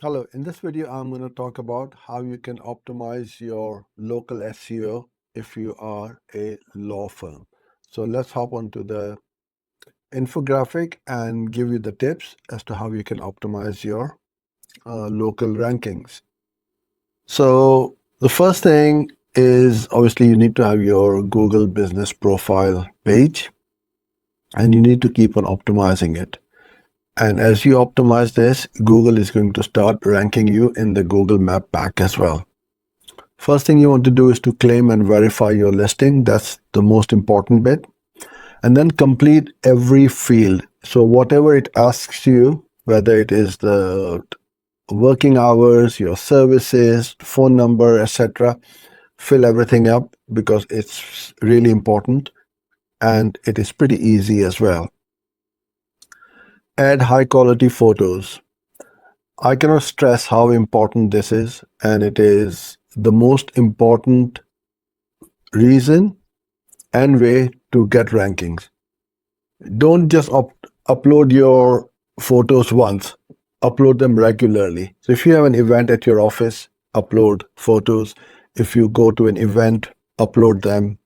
Hello, in this video, I'm going to talk about how you can optimize your local SEO if you are a law firm. So let's hop onto the infographic and give you the tips as to how you can optimize your local rankings. So the first thing is obviously you need to have your Google business profile page and you need to keep on optimizing it. And as you optimize this, Google is going to start ranking you in the Google Map pack as well. First thing you want to do is to claim and verify your listing. That's the most important bit. And then complete every field. So whatever it asks you, whether it is the working hours, your services, phone number, etc., fill everything up because it's really important and it is pretty easy as well. Add high quality photos. I cannot stress how important this is, and it is the most important reason and way to get rankings. Don't just upload your photos once, upload them regularly. So if you have an event at your office, upload photos. If you go to an event, upload them.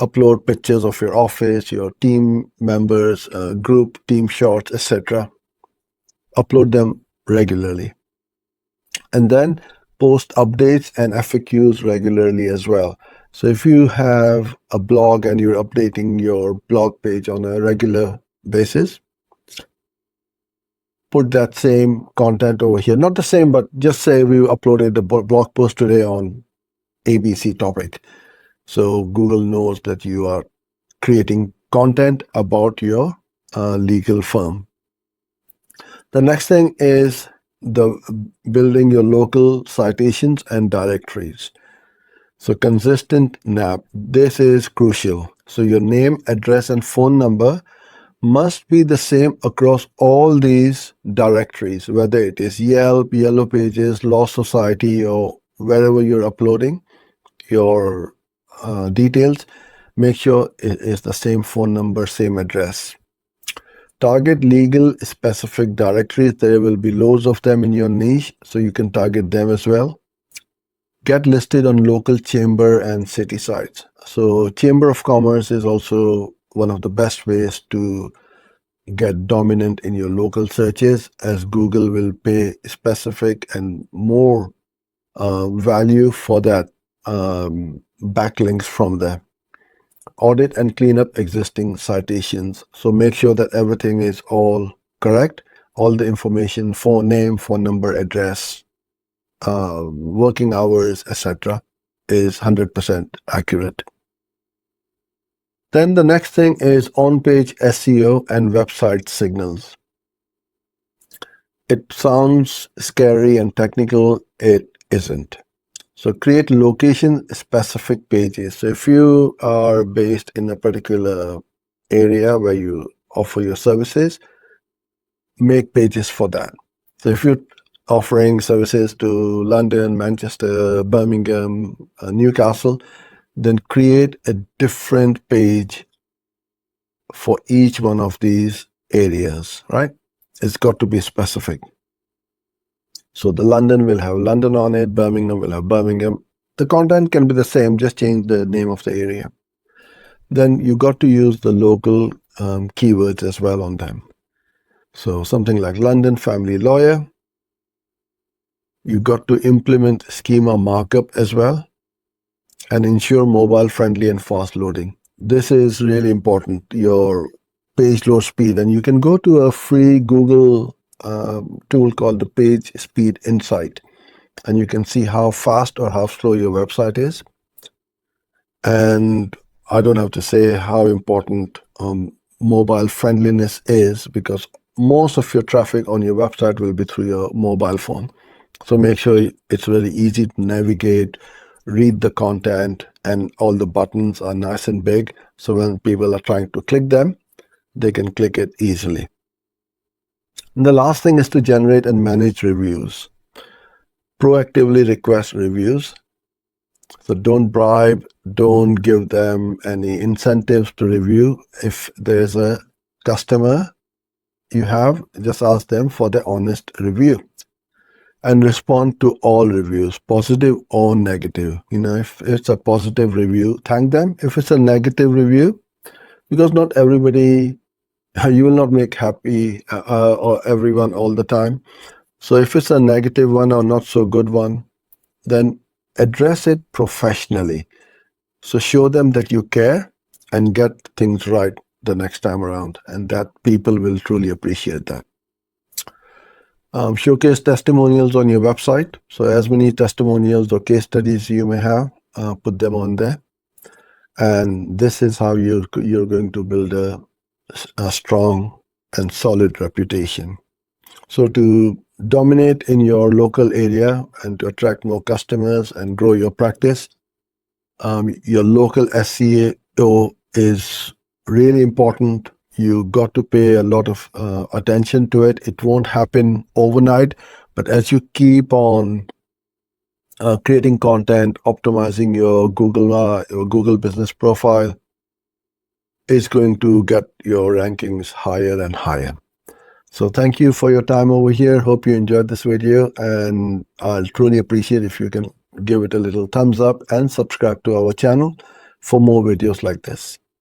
Upload pictures of your office, your team members, group, team shots, etc. Upload them regularly. And then post updates and FAQs regularly as well. So if you have a blog and you're updating your blog page on a regular basis, put that same content over here. Not the same, but just say we uploaded the blog post today on ABC topic. So Google knows that you are creating content about your legal firm. The next thing is the building your local citations and directories. So consistent NAP, this is crucial. So your name, address, and phone number must be the same across all these directories, whether it is Yelp, Yellow Pages, Law Society, or wherever you're uploading your details. Make sure it is the same phone number, same address. Target legal specific directories. There will be loads of them in your niche, so you can target them as well. Get listed on local chamber and city sites. So Chamber of Commerce is also one of the best ways to get dominant in your local searches, as Google will pay specific and more value for that backlinks from there. Audit and clean up existing citations. So make sure that everything is all correct. All the information, phone name, phone number, address, working hours, etc., is 100% accurate. Then the next thing is on-page SEO and website signals. It sounds scary and technical. It isn't. So create location-specific pages. So if you are based in a particular area where you offer your services, make pages for that. So if you're offering services to London, Manchester, Birmingham, Newcastle, then create a different page for each one of these areas, right? It's got to be specific. So the London will have London on it, Birmingham will have Birmingham. The content can be the same, just change the name of the area. Then you got to use the local keywords as well on them. So something like London family lawyer. You got to implement schema markup as well and ensure mobile friendly and fast loading. This is really important, your page load speed. And you can go to a free Google tool called the Page Speed Insight, and you can see how fast or how slow your website is. And I don't have to say how important mobile friendliness is, because most of your traffic on your website will be through your mobile phone. So make sure it's really easy to navigate, read the content, and all the buttons are nice and big. So when people are trying to click them, they can click it easily. And the last thing is to generate and manage reviews. Proactively request reviews. So don't bribe, don't give them any incentives to review. If there's a customer you have, just ask them for the honest review. and respond to all reviews, positive or negative. If it's a positive review, thank them. If it's a negative review, because not everybody, you will not make happy or everyone all the time. So if it's a negative one or not so good one, then address it professionally. So show them that you care and get things right the next time around, and that people will truly appreciate that. Showcase testimonials on your website. So as many testimonials or case studies you may have, put them on there. And this is how you're going to build a strong and solid reputation. So to dominate in your local area and to attract more customers and grow your practice, your local SEO is really important. You got to pay a lot of attention to it. It won't happen overnight, but as you keep on creating content, optimizing your Google business profile, is going to get your rankings higher and higher. So thank you for your time over here. Hope you enjoyed this video, and I'll truly appreciate if you can give it a little thumbs up and subscribe to our channel for more videos like this.